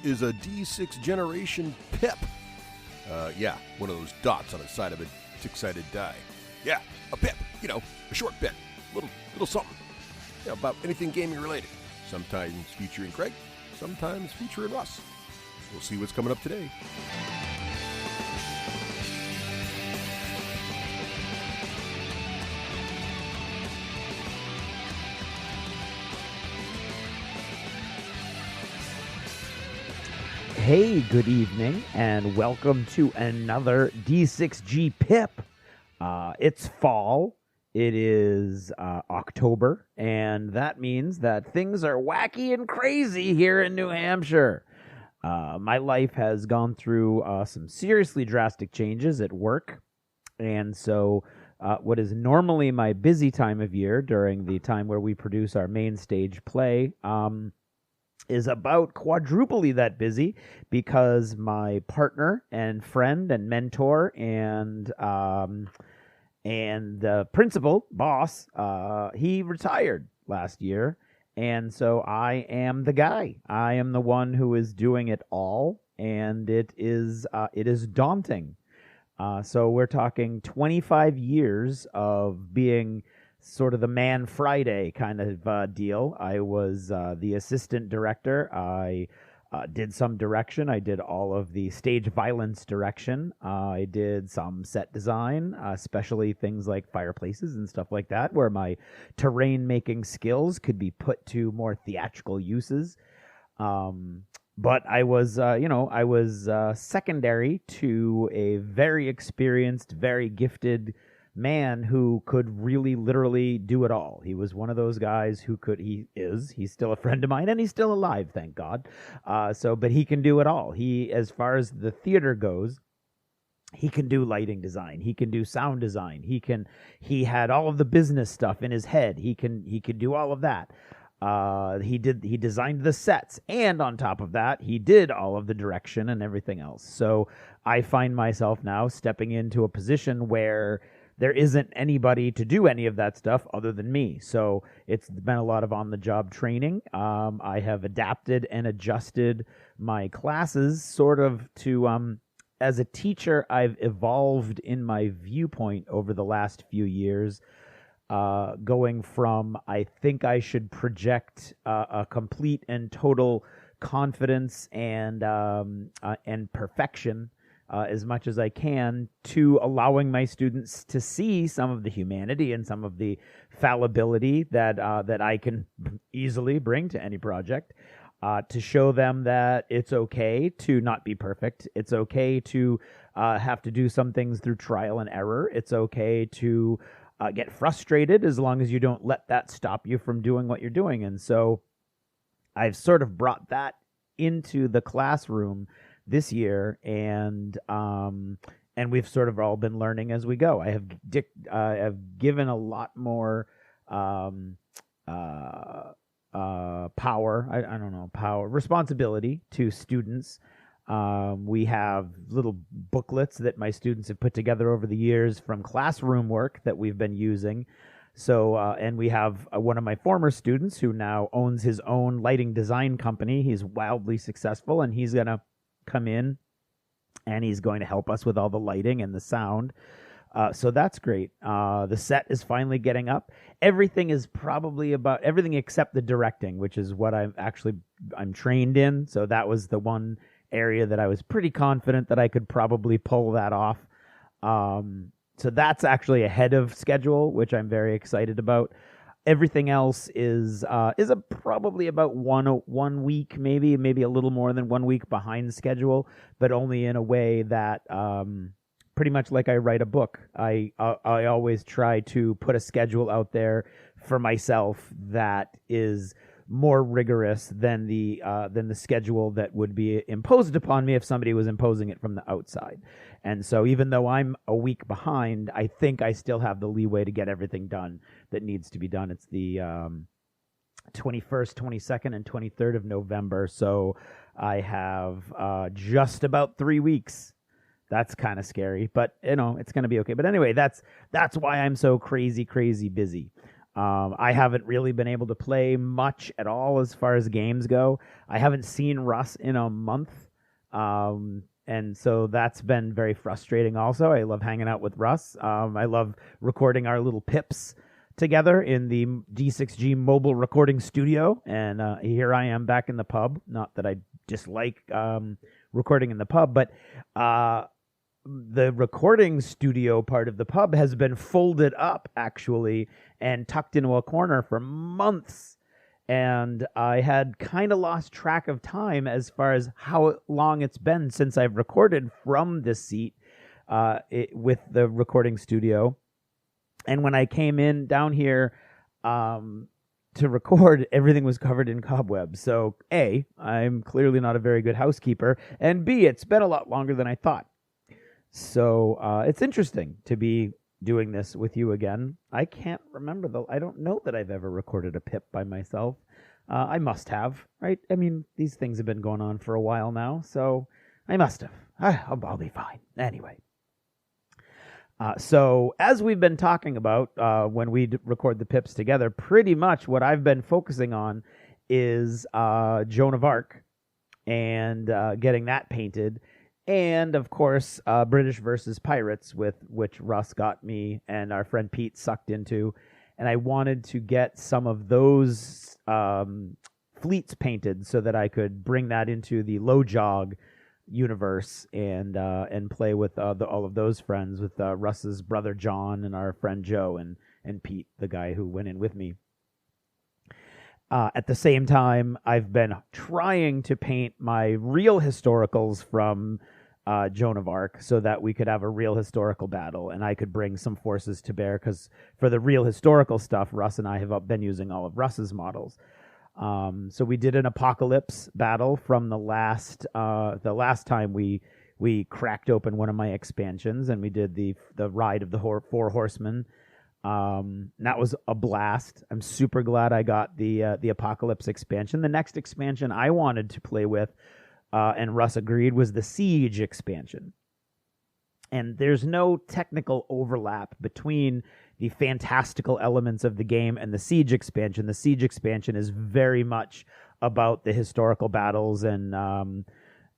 is a D6 generation pip. Yeah, one of those dots on the side of a six-sided die. Yeah, a pip. You know, a short pip. Little something. Yeah, about anything gaming related. Sometimes featuring Craig, sometimes featuring Russ. We'll see what's coming up today. Hey, good evening, and welcome to another D6G pip. It's fall. It is October, and that means that things are wacky and crazy here in New Hampshire. My life has gone through some seriously drastic changes at work, and so what is normally my busy time of year during the time where we produce our main stage play is about quadruply that busy because my partner and friend and mentor and principal boss, he retired last year, and so I am the guy. I am the one who is doing it all, and it is daunting. So we're talking 25 years of being sort of the Man Friday kind of deal. I was the assistant director. I did some direction. I did all of the stage violence direction. I did some set design, especially things like fireplaces and stuff like that, where my terrain making skills could be put to more theatrical uses. But I was, secondary to a very experienced, very gifted man who could really literally do it all. He was one of those guys who he's still a friend of mine, and he's still alive, thank God. But he can do it all. He, as far as the theater goes, he can do lighting design. He can do sound design. He had all of the business stuff in his head. He could do all of that. He designed the sets, and on top of that, he did all of the direction and everything else. So I find myself now stepping into a position where there isn't anybody to do any of that stuff other than me. So it's been a lot of on-the-job training. I have adapted and adjusted my classes sort of to, as a teacher, I've evolved in my viewpoint over the last few years, going from I think I should project a complete and total confidence and perfection as much as I can, to allowing my students to see some of the humanity and some of the fallibility that I can easily bring to any project, to show them that it's okay to not be perfect. It's okay to have to do some things through trial and error. It's okay to get frustrated as long as you don't let that stop you from doing what you're doing. And so I've sort of brought that into the classroom this year, and we've sort of all been learning as we go. I have given a lot more responsibility to students. We have little booklets that my students have put together over the years from classroom work that we've been using. So, and we have one of my former students who now owns his own lighting design company. He's wildly successful, and he's going to come in and he's going to help us with all the lighting and the sound. So that's great. The set is finally getting up. Everything is probably about everything except the directing, which is what I'm trained in. So that was the one area that I was pretty confident that I could probably pull that off. So that's actually ahead of schedule, which I'm very excited about. Everything else is probably about one week, maybe a little more than 1 week behind schedule, but only in a way that pretty much like I write a book. I always try to put a schedule out there for myself that is more rigorous than the schedule that would be imposed upon me if somebody was imposing it from the outside. And so even though I'm a week behind, I think I still have the leeway to get everything done that needs to be done. It's the 21st, 22nd, and 23rd of November. So I have just about 3 weeks. That's kind of scary, but it's going to be okay. But anyway, that's why I'm so crazy busy. I haven't really been able to play much at all as far as games go. I haven't seen Russ in a month. And so that's been very frustrating also. I love hanging out with Russ. I love recording our little pips together in the D6G mobile recording studio. And here I am back in the pub. Not that I dislike recording in the pub, but the recording studio part of the pub has been folded up, actually, and tucked into a corner for months. And I had kind of lost track of time as far as how long it's been since I've recorded from this seat with the recording studio. And when I came in down here to record, everything was covered in cobwebs. So A, I'm clearly not a very good housekeeper. And B, it's been a lot longer than I thought. So it's interesting to be doing this with you again. I can't remember, though. I don't know that I've ever recorded a pip by myself. I must have, right? I mean, these things have been going on for a while now, so I must have. I'll be fine. Anyway. So as we've been talking about when we record the pips together, pretty much what I've been focusing on is Joan of Arc and getting that painted. And, of course, British versus Pirates, with which Russ got me and our friend Pete sucked into. And I wanted to get some of those fleets painted so that I could bring that into the Low Jog universe and play with all of those friends, with Russ's brother John and our friend Joe and Pete, the guy who went in with me. At the same time, I've been trying to paint my real historicals from Joan of Arc so that we could have a real historical battle and I could bring some forces to bear, because for the real historical stuff, Russ and I have been using all of Russ's models. So we did an apocalypse battle from the last time we cracked open one of my expansions, and we did the Ride of the Four Horsemen. That was a blast. I'm super glad I got the Apocalypse expansion. The next expansion I wanted to play with, and Russ agreed, was the Siege expansion. And there's no technical overlap between the fantastical elements of the game and the Siege expansion. The Siege expansion is very much about the historical battles and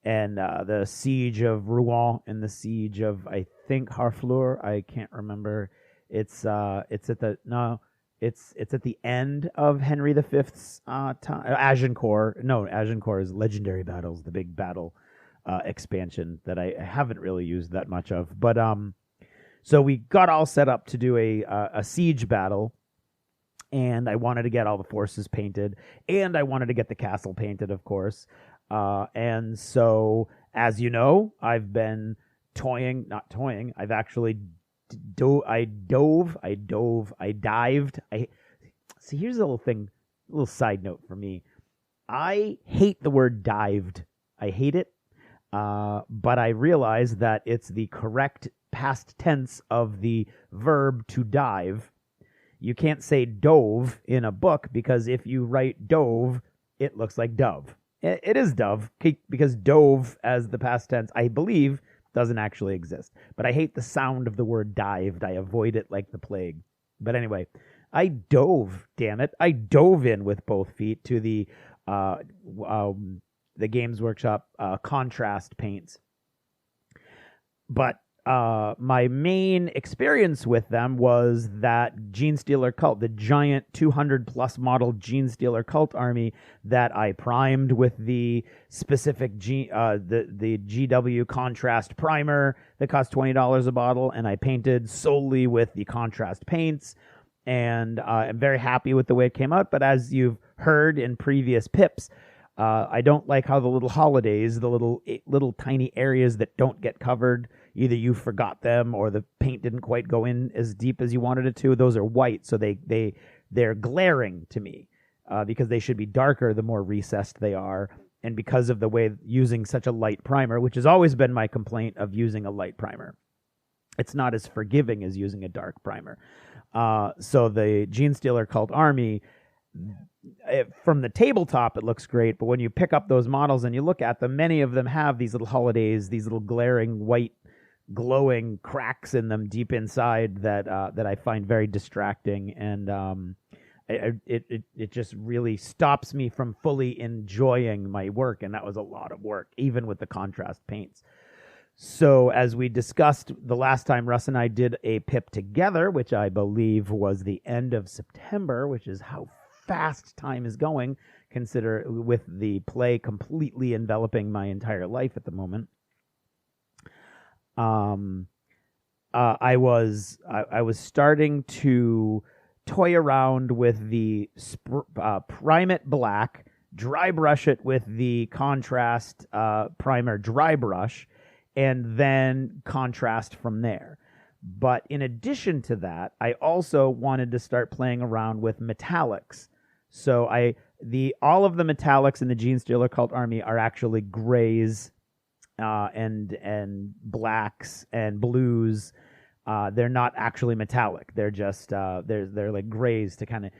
the Siege of Rouen and the Siege of, I think, Harfleur. I can't remember. It's at the end of Henry V's time. Agincourt. No, Agincourt is Legendary Battles, the big battle expansion that I haven't really used that much of. But so we got all set up to do a siege battle, and I wanted to get all the forces painted, and I wanted to get the castle painted, of course. And so, as you know, I've been I've actually dived. See, here's a little side note for me. I hate the word dived. I hate it. But I realize that it's the correct past tense of the verb to dive. You can't say dove in a book, because if you write dove, it looks like dove. It is dove, because dove as the past tense, I believe, doesn't actually exist. But I hate the sound of the word dived. I avoid it like the plague. But anyway, I dove, damn it. I dove in with both feet to the Games Workshop contrast paints. But my main experience with them was that Genestealer Cult, the giant 200-plus model Genestealer Cult army that I primed with the specific the GW contrast primer that cost $20 a bottle, and I painted solely with the contrast paints, and I'm very happy with the way it came out. But as you've heard in previous pips, I don't like how the little holidays, the little tiny areas that don't get covered, either you forgot them or the paint didn't quite go in as deep as you wanted it to. Those are white, so they're glaring to me because they should be darker the more recessed they are. And because of the way using such a light primer, which has always been my complaint of using a light primer, it's not as forgiving as using a dark primer. So the Genestealer Cult army, from the tabletop, it looks great, but when you pick up those models and you look at them, many of them have these little holidays, these little glaring white glowing cracks in them deep inside that I find very distracting. And it just really stops me from fully enjoying my work, and that was a lot of work, even with the contrast paints. So as we discussed the last time, Russ and I did a PIP together, which I believe was the end of September, which is how fast time is going, consider with the play completely enveloping my entire life at the moment. I was starting to toy around with the prime it black, dry brush it with the contrast primer dry brush, and then contrast from there. But in addition to that, I also wanted to start playing around with metallics. So all of the metallics in the Gene Stealer Cult Army are actually grays and blacks and blues. They're not actually metallic. They're just they're like grays to kind of.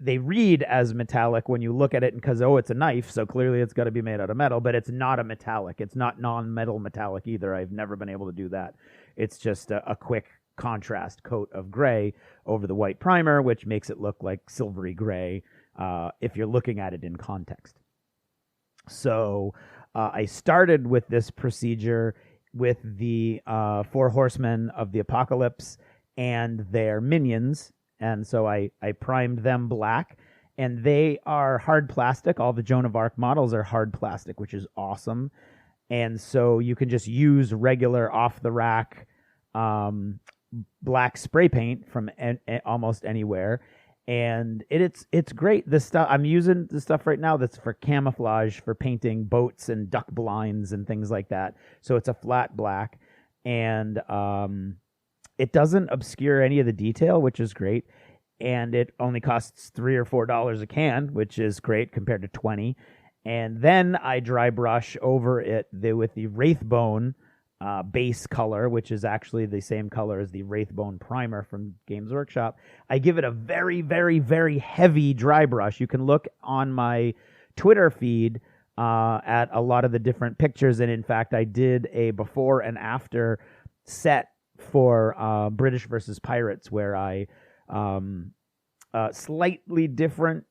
They read as metallic when you look at it, because it's a knife, so clearly it's got to be made out of metal, but it's not a metallic. It's not non-metal metallic either. I've never been able to do that. It's just a quick contrast coat of gray over the white primer, which makes it look like silvery gray if you're looking at it in context. So I started with this procedure with the 4 Horsemen of the Apocalypse and their minions. And so I primed them black, and they are hard plastic. All the Joan of Arc models are hard plastic, which is awesome. And so you can just use regular off-the-rack black spray paint from almost anywhere. And it's great. This stuff I'm using the stuff right now that's for camouflage, for painting boats and duck blinds and things like that. So it's a flat black, and it doesn't obscure any of the detail, which is great. And it only costs $3 or $4 a can, which is great compared to $20. And then I dry brush over it with the Wraithbone base color, which is actually the same color as the Wraithbone primer from Games Workshop. I give it a very, very, very heavy dry brush. You can look on my Twitter feed at a lot of the different pictures. And in fact, I did a before and after set for British versus Pirates, where I slightly different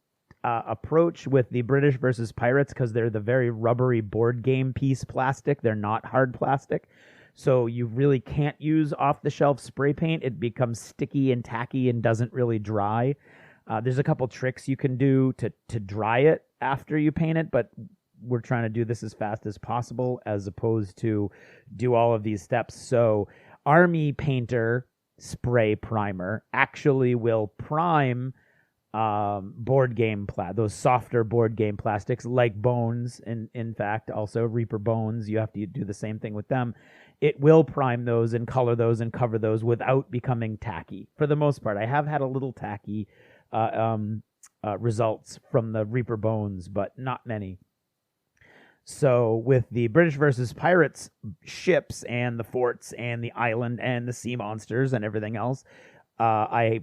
approach with the British versus Pirates, because they're the very rubbery board game piece plastic. They're not hard plastic. So you really can't use off-the-shelf spray paint. It becomes sticky and tacky and doesn't really dry. There's a couple tricks you can do to dry it after you paint it, but we're trying to do this as fast as possible as opposed to do all of these steps. So Army Painter spray primer actually will prime board game those softer board game plastics like Bones, and in fact also Reaper Bones. You have to do the same thing with them. It will prime those and color those and cover those without becoming tacky. For the most part, I have had a little tacky results from the Reaper Bones, but not many. So with the British versus Pirates ships and the forts and the island and the sea monsters and everything else, I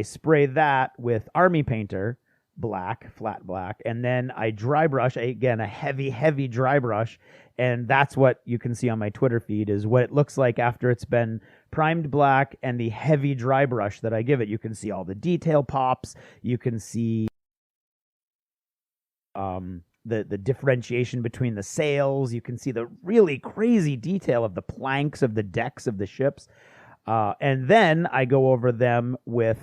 spray that with Army Painter black, flat black, and then I dry brush, again, a heavy, heavy dry brush, and that's what you can see on my Twitter feed is what it looks like after it's been primed black and the heavy dry brush that I give it. You can see all the detail pops. You can see the differentiation between the sails. You can see the really crazy detail of the planks of the decks of the ships. And then I go over them with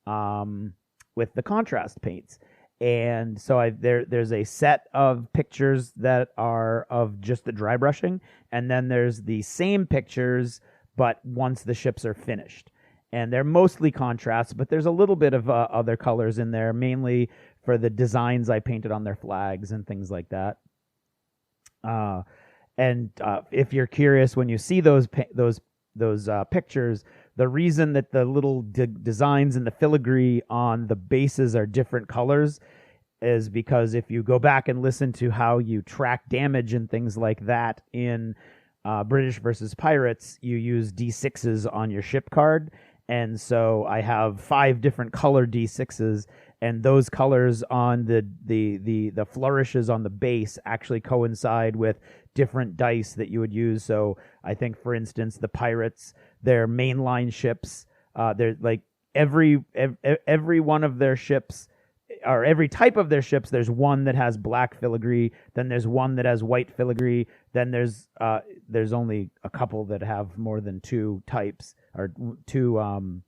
the contrast paints. And so there's a set of pictures that are of just the dry brushing, and then there's the same pictures, but once the ships are finished. And they're mostly contrasts, but there's a little bit of other colors in there, mainly for the designs I painted on their flags and things like that. And if you're curious, when you see those pictures, the reason that the little designs and the filigree on the bases are different colors is because if you go back and listen to how you track damage and things like that in British versus Pirates, you use D6s on your ship card. And so I have 5 different color D6s, and those colors on the flourishes on the base actually coincide with different dice that you would use. So I think, for instance, the Pirates, their mainline ships, they're like every one of their ships, or every type of their ships, there's one that has black filigree, then there's one that has white filigree, then there's only a couple that have more than two types, or two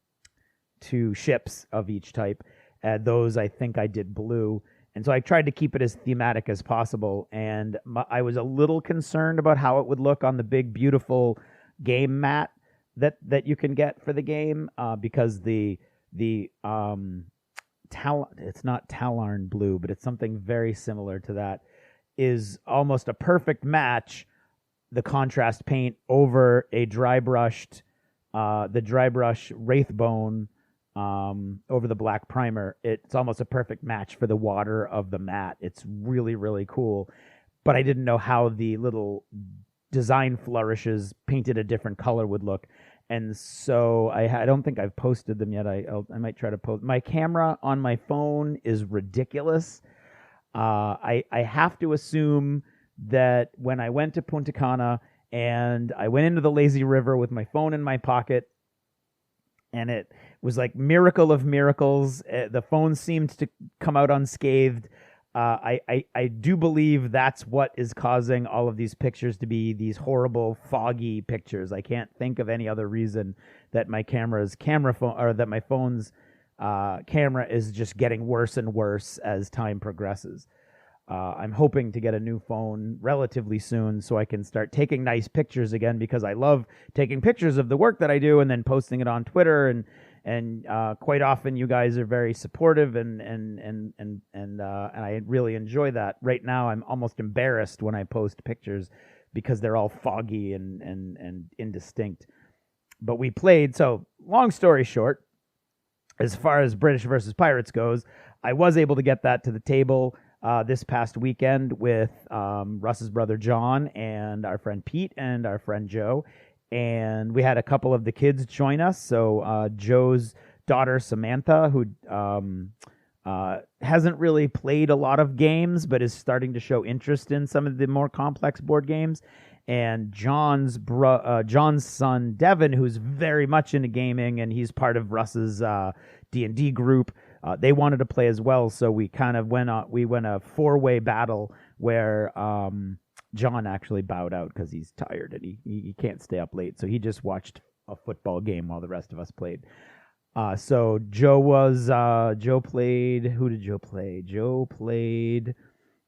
ships of each type. Those I think I did blue. And so I tried to keep it as thematic as possible, and I was a little concerned about how it would look on the big, beautiful game mat that you can get for the game, because it's not Talarn blue, but it's something very similar to that, is almost a perfect match, the contrast paint over a dry brush Wraithbone over the black primer. It's almost a perfect match for the water of the mat. It's really, really cool. But I didn't know how the little design flourishes painted a different color would look. And so I don't think I've posted them yet. I might try to post. My camera on my phone is ridiculous. I have to assume that when I went to Punta Cana and I went into the lazy river with my phone in my pocket, and it was like miracle of miracles, the phone seemed to come out unscathed. I do believe that's what is causing all of these pictures to be these horrible, foggy pictures. I can't think of any other reason that my phone's camera is just getting worse and worse as time progresses. I'm hoping to get a new phone relatively soon so I can start taking nice pictures again, because I love taking pictures of the work that I do and then posting it on Twitter, and quite often you guys are very supportive, and I really enjoy that. Right now I'm almost embarrassed when I post pictures because they're all foggy and indistinct. But we played, so long story short, as far as British versus Pirates goes, I was able to get that to the table this past weekend with Russ's brother John and our friend Pete and our friend Joe. And we had a couple of the kids join us. So Joe's daughter Samantha, who hasn't really played a lot of games, but is starting to show interest in some of the more complex board games. And John's son Devin, who's very much into gaming, and he's part of Russ's D&D group. They wanted to play as well, so we kind of went a four-way battle where John actually bowed out because he's tired and he can't stay up late, so he just watched a football game while the rest of us played. So Joe played. Who did Joe play? Joe played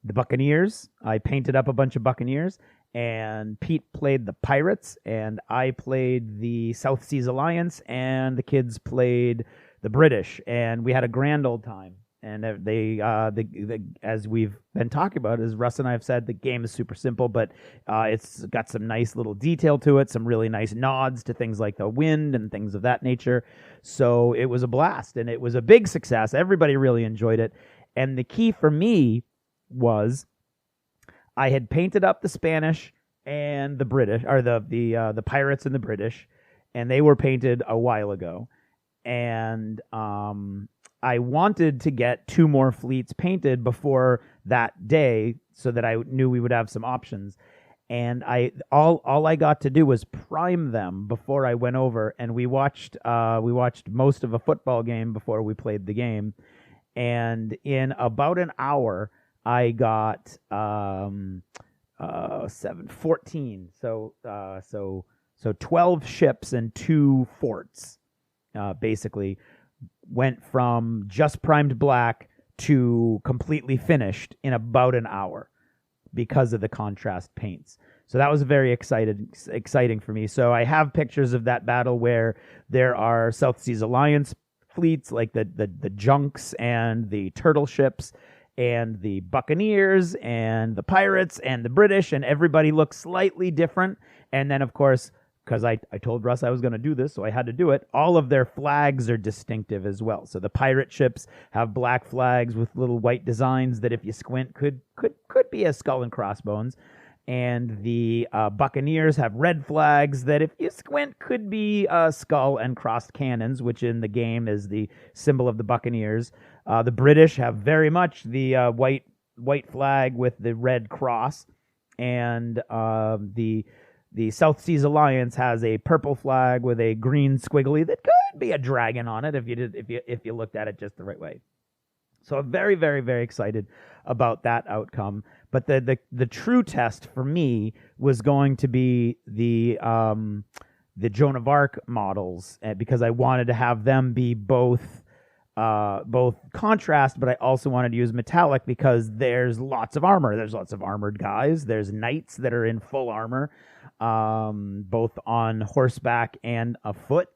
the Buccaneers. I painted up a bunch of Buccaneers, and Pete played the Pirates, and I played the South Seas Alliance, and the kids played the British, and we had a grand old time. And as we've been talking about, as Russ and I have said, the game is super simple, but it's got some nice little detail to it, some really nice nods to things like the wind and things of that nature. So it was a blast, and it was a big success. Everybody really enjoyed it. And the key for me was I had painted up the Spanish and the British, or the Pirates and the British, and they were painted a while ago. And I wanted to get two more fleets painted before that day so that I knew we would have some options. And all I got to do was prime them before I went over, and we watched most of a football game before we played the game. And in about an hour, I got 14. So 12 ships and 2 forts. Basically went from just primed black to completely finished in about an hour because of the contrast paints. So that was very exciting for me. So I have pictures of that battle where there are South Seas Alliance fleets, like the junks and the turtle ships, and the Buccaneers and the Pirates and the British, and everybody looks slightly different. And then, of course, because I told Russ I was going to do this, so I had to do it, all of their flags are distinctive as well. So the pirate ships have black flags with little white designs that, if you squint, could be a skull and crossbones. And the Buccaneers have red flags that, if you squint, could be skull and crossed cannons, which in the game is the symbol of the Buccaneers. The British have very much the white flag with the red cross. And the South Seas Alliance has a purple flag with a green squiggly that could can be a dragon on it if you looked at it just the right way. So I'm very, very, very excited about that outcome. But the true test for me was going to be the Joan of Arc models, because I wanted to have them be both contrast, but I also wanted to use metallic because there's lots of armor. There's lots of armored guys. There's knights that are in full armor, both on horseback and afoot.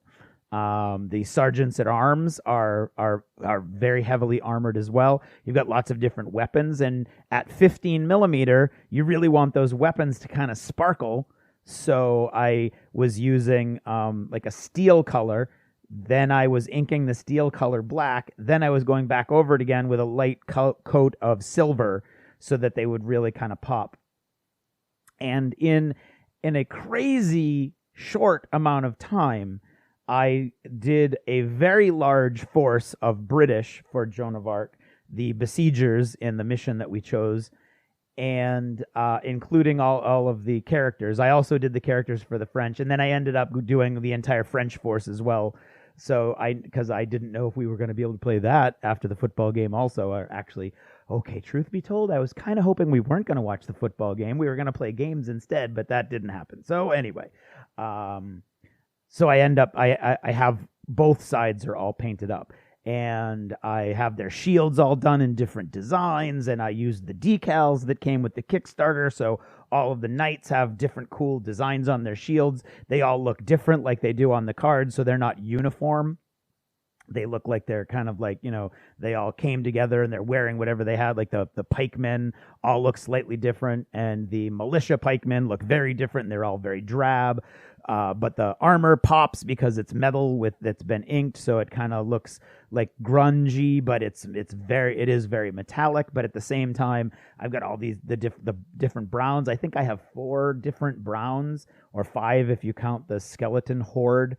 The sergeants at arms are very heavily armored as well. You've got lots of different weapons, and at 15 millimeter, you really want those weapons to kind of sparkle. So I was using like a steel color. Then I was inking the steel color black. Then I was going back over it again with a light coat of silver so that they would really kind of pop. And in a crazy short amount of time, I did a very large force of British for Joan of Arc, the besiegers in the mission that we chose, and including all of the characters. I also did the characters for the French, and then I ended up doing the entire French force as well. So because I didn't know if we were going to be able to play that after the football game also. Or actually, okay, truth be told, I was kind of hoping we weren't going to watch the football game. We were going to play games instead, but that didn't happen. So anyway, so I end up, I have both sides are all painted up. And I have their shields all done in different designs, and I used the decals that came with the Kickstarter, so all of the knights have different cool designs on their shields. They all look different like they do on the cards, so they're not uniform. They look like they're kind of like, they all came together and they're wearing whatever they had. Like the pikemen all look slightly different, and the militia pikemen look very different, and they're all very drab. But the armor pops because it's metal that's been inked, so it kind of looks like grungy, but it is very metallic. But at the same time, I've got all the different browns. I think I have 4 different browns, or 5 if you count the skeleton horde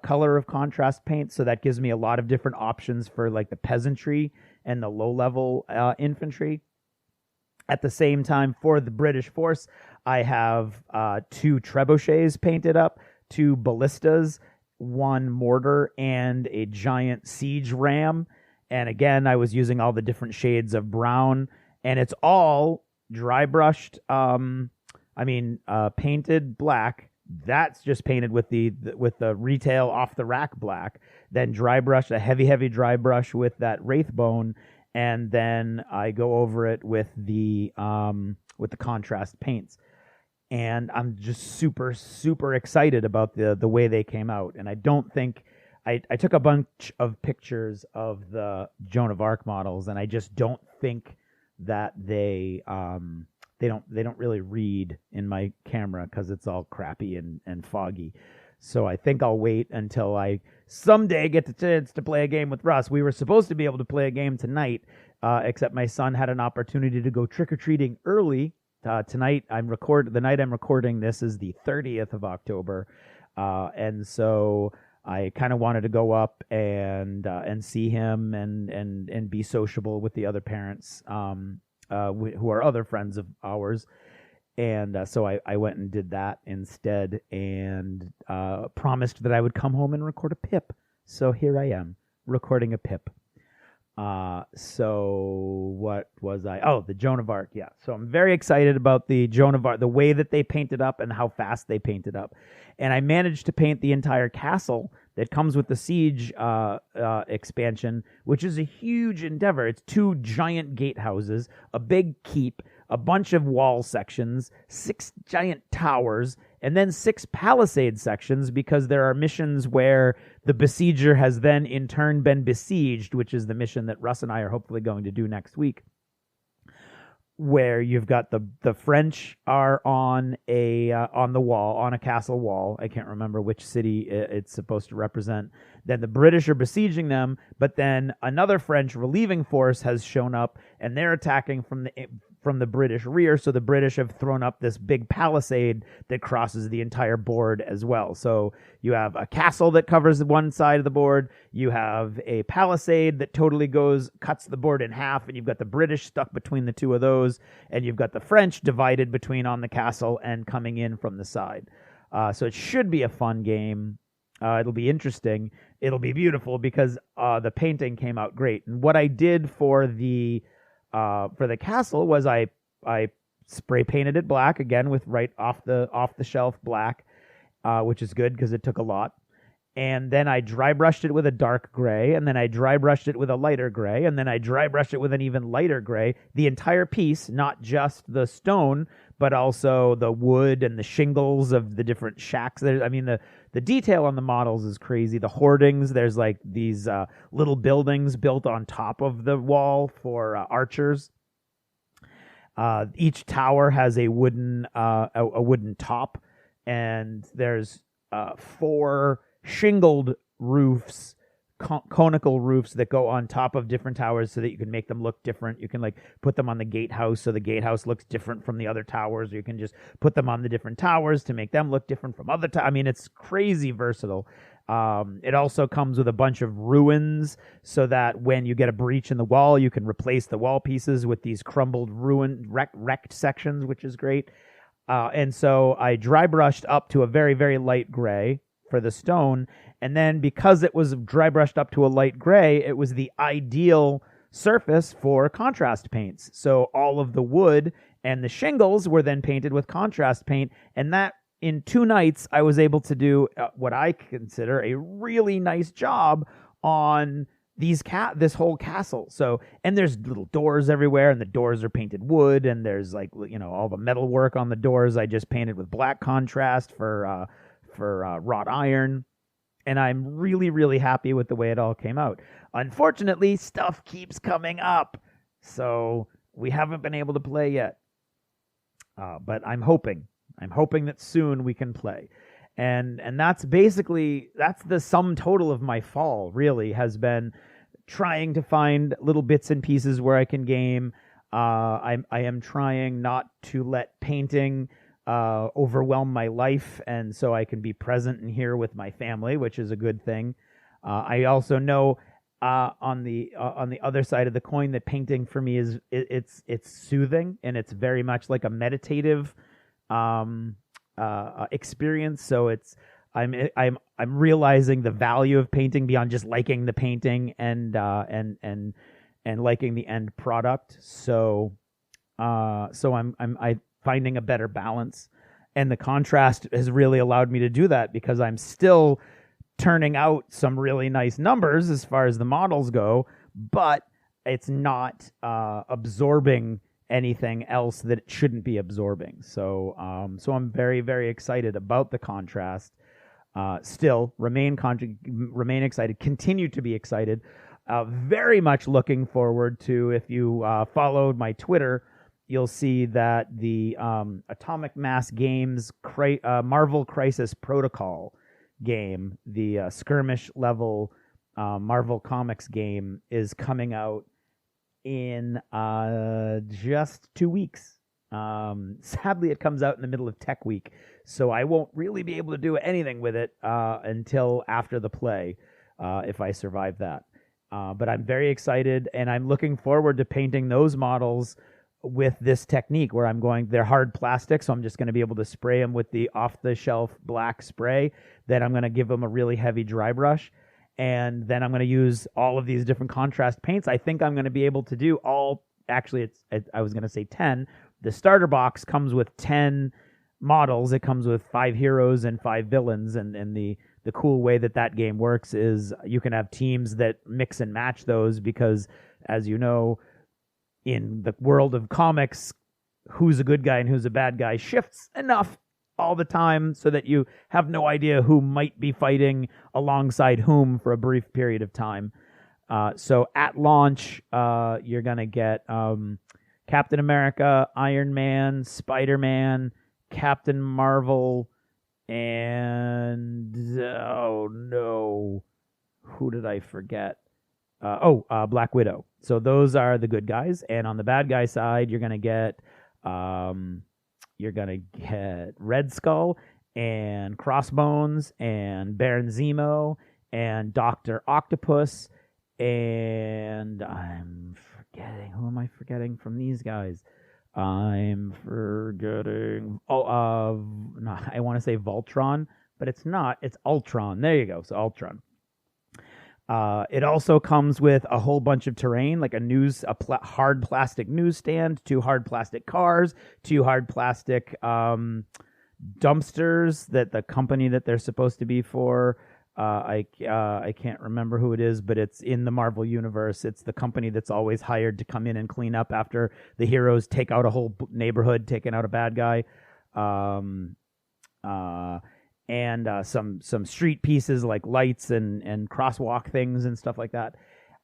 color of contrast paint. So that gives me a lot of different options for like the peasantry and the low level infantry. At the same time, for the British force, I have 2 trebuchets painted up, 2 ballistas, 1 mortar, and a giant siege ram. And again, I was using all the different shades of brown, and it's all dry brushed. Painted black. That's just painted with the retail off the rack black. Then dry brush, a heavy dry brush with that wraithbone. And then I go over it with the contrast paints, and I'm just super, super excited about the way they came out. And I don't think I took a bunch of pictures of the Joan of Arc models, and I just don't think that they don't really read in my camera because it's all crappy and foggy. So I think I'll wait until I someday get the chance to play a game with Russ. We were supposed to be able to play a game tonight, except my son had an opportunity to go trick-or-treating early. Tonight, the night I'm recording this is the 30th of October. And so I kind of wanted to go up and see him and be sociable with the other parents, who are other friends of ours. And so I went and did that instead, and promised that I would come home and record a pip. So here I am, recording a pip. So what was I? Oh, the Joan of Arc, yeah. So I'm very excited about the Joan of Arc, the way that they painted up and how fast they painted up. And I managed to paint the entire castle that comes with the Siege expansion, which is a huge endeavor. It's 2 giant gatehouses, a big keep, a bunch of wall sections, 6 giant towers, and then 6 palisade sections, because there are missions where the besieger has then in turn been besieged, which is the mission that Russ and I are hopefully going to do next week, where you've got the French are on the wall, on a castle wall. I can't remember which city it's supposed to represent. Then the British are besieging them, but then another French relieving force has shown up, and they're attacking from the British rear. So the British have thrown up this big palisade that crosses the entire board as well. So you have a castle that covers one side of the board. You have a palisade that totally cuts the board in half, and you've got the British stuck between the 2 of those, and you've got the French divided between on the castle and coming in from the side. So it should be a fun game. It'll be interesting. It'll be beautiful because the painting came out great. And what I did for the castle was I spray painted it black again with right off the shelf black, which is good because it took a lot. And then I dry brushed it with a dark gray, and then I dry brushed it with a lighter gray, and then I dry brushed it with an even lighter gray. The entire piece, not just the stone, but also the wood and the shingles of the different shacks. I mean, the detail on the models is crazy. The hoardings, there's like these little buildings built on top of the wall for archers. Each tower has a wooden top, and there's 4 shingled roofs, conical roofs that go on top of different towers so that you can make them look different. You can like put them on the gatehouse so the gatehouse looks different from the other towers, or you can just put them on the different towers to make them look different from other towers. I mean, it's crazy versatile. It also comes with a bunch of ruins so that when you get a breach in the wall, you can replace the wall pieces with these crumbled wrecked sections, which is great. And so I dry brushed up to a very, very light gray for the stone, and then because it was dry brushed up to a light gray, it was the ideal surface for contrast paints. So all of the wood and the shingles were then painted with contrast paint, and that in 2 nights I was able to do what I consider a really nice job on this whole castle. So, and there's little doors everywhere, and the doors are painted wood, and there's like, you know, all the metal work on the doors I just painted with black contrast for wrought iron, and I'm really, really happy with the way it all came out. Unfortunately, stuff keeps coming up, so we haven't been able to play yet. But I'm hoping that soon we can play, and that's the sum total of my fall. Really, has been trying to find little bits and pieces where I can game. I am trying not to let painting overwhelm my life, and so I can be present and here with my family, which is a good thing. I also know on the other side of the coin that painting for me is it's soothing, and it's very much like a meditative experience. So I'm realizing the value of painting beyond just liking the painting and liking the end product. So I'm finding a better balance, and the contrast has really allowed me to do that because I'm still turning out some really nice numbers as far as the models go, but it's not absorbing anything else that it shouldn't be absorbing. So I'm very, very excited about the contrast. Still remain excited, continue to be excited. Very much looking forward to, if you followed my Twitter, you'll see that the Atomic Mass Games Marvel Crisis Protocol game, the skirmish level Marvel Comics game, is coming out in just 2 weeks. Sadly, it comes out in the middle of Tech Week, so I won't really be able to do anything with it until after the play, if I survive that. But I'm very excited, and I'm looking forward to painting those models with this technique where they're hard plastic, so I'm just going to be able to spray them with the off-the-shelf black spray. Then I'm going to give them a really heavy dry brush, and then I'm going to use all of these different contrast paints. I think I'm going to be able to do I was going to say 10. The starter box comes with 10 models. It comes with 5 heroes and 5 villains, and the cool way that game works is you can have teams that mix and match those because, as you know, in the world of comics, who's a good guy and who's a bad guy shifts enough all the time so that you have no idea who might be fighting alongside whom for a brief period of time. So at launch, you're going to get Captain America, Iron Man, Spider-Man, Captain Marvel, and oh no, who did I forget? Black Widow. So those are the good guys, and on the bad guy side, you're gonna get Red Skull and Crossbones and Baron Zemo and Dr. Octopus, and I'm forgetting, who am I forgetting from these guys? I'm forgetting. I want to say Voltron, but it's not. It's Ultron. There you go. So Ultron. It also comes with a whole bunch of terrain, like hard plastic newsstand, 2 hard plastic cars, 2 hard plastic dumpsters that the company that they're supposed to be for. I can't remember who it is, but it's in the Marvel universe. It's the company that's always hired to come in and clean up after the heroes take out a whole neighborhood, taking out a bad guy. And some street pieces like lights and crosswalk things and stuff like that,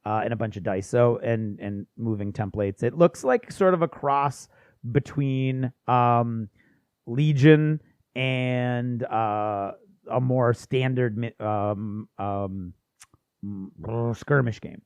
and a bunch of dice. So and moving templates. It looks like sort of a cross between Legion and a more standard skirmish game.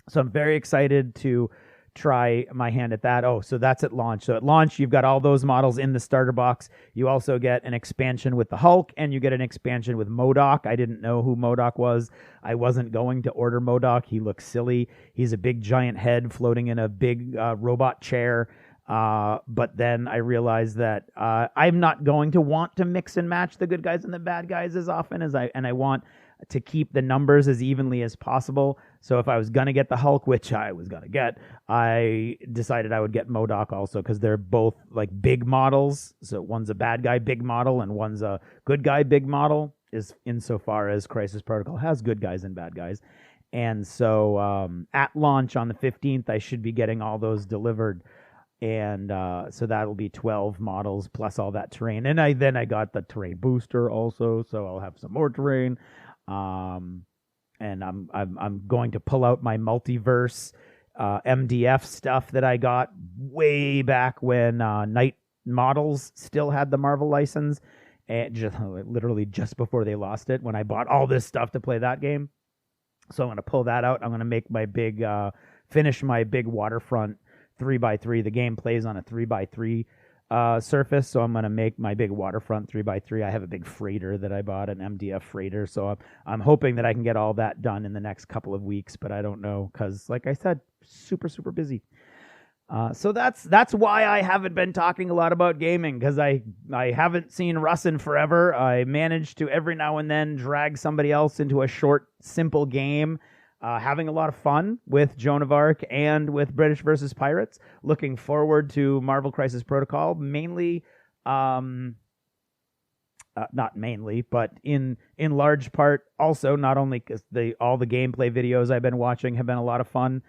So I'm very excited to try my hand at that. Oh, so that's at launch. So at launch, you've got all those models in the starter box. You also get an expansion with the Hulk, and you get an expansion with MODOK. I didn't know who MODOK was. I wasn't going to order MODOK. He looks silly. He's a big giant head floating in a big robot chair. But then I realized that I'm not going to want to mix and match the good guys and the bad guys as often as I want to keep the numbers as evenly as possible. So if I was going to get the Hulk, which I was going to get, I decided I would get MODOK also, because they're both like big models. So one's a bad guy big model and one's a good guy big model, is insofar as Crisis Protocol has good guys and bad guys. And so at launch on the 15th, I should be getting all those delivered. And so that'll be 12 models plus all that terrain. And I got the terrain booster also, so I'll have some more terrain. And I'm going to pull out my multiverse MDF stuff that I got way back when Night Models still had the Marvel license, and literally just before they lost it, when I bought all this stuff to play that game. So I'm going to pull that out. I'm going to make my finish my big waterfront 3x3. The game plays on a 3x3 surface, so I'm going to make my big waterfront 3x3. I have a big freighter that I bought, an MDF freighter, so I'm hoping that I can get all that done in the next couple of weeks, but I don't know, because like I said, super busy. So that's why I haven't been talking a lot about gaming, because I haven't seen Russ in forever. I managed to every now and then drag somebody else into a short, simple game. Having a lot of fun with Joan of Arc and with British versus Pirates. Looking forward to Marvel Crisis Protocol, mainly, not mainly, but in large part also, not only because all the gameplay videos I've been watching have been a lot of fun.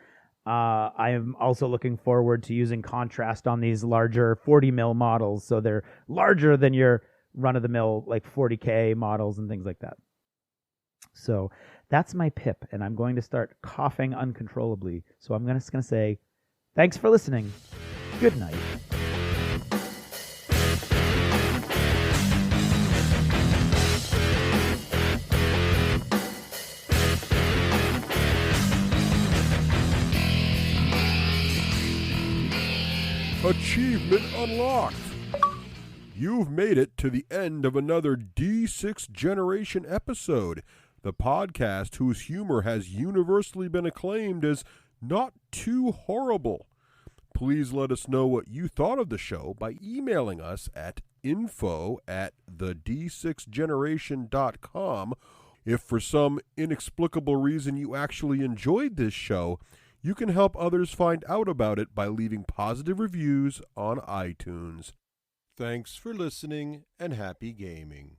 I am also looking forward to using contrast on these larger 40 mil models, so they're larger than your run-of-the-mill like 40K models and things like that. So that's my pip, and I'm going to start coughing uncontrollably. So I'm just going to say, thanks for listening. Good night. Achievement unlocked! You've made it to the end of another D6 Generation episode, the podcast whose humor has universally been acclaimed as not too horrible. Please let us know what you thought of the show by emailing us at info@the d6generation.com. If for some inexplicable reason you actually enjoyed this show, you can help others find out about it by leaving positive reviews on iTunes. Thanks for listening, and happy gaming.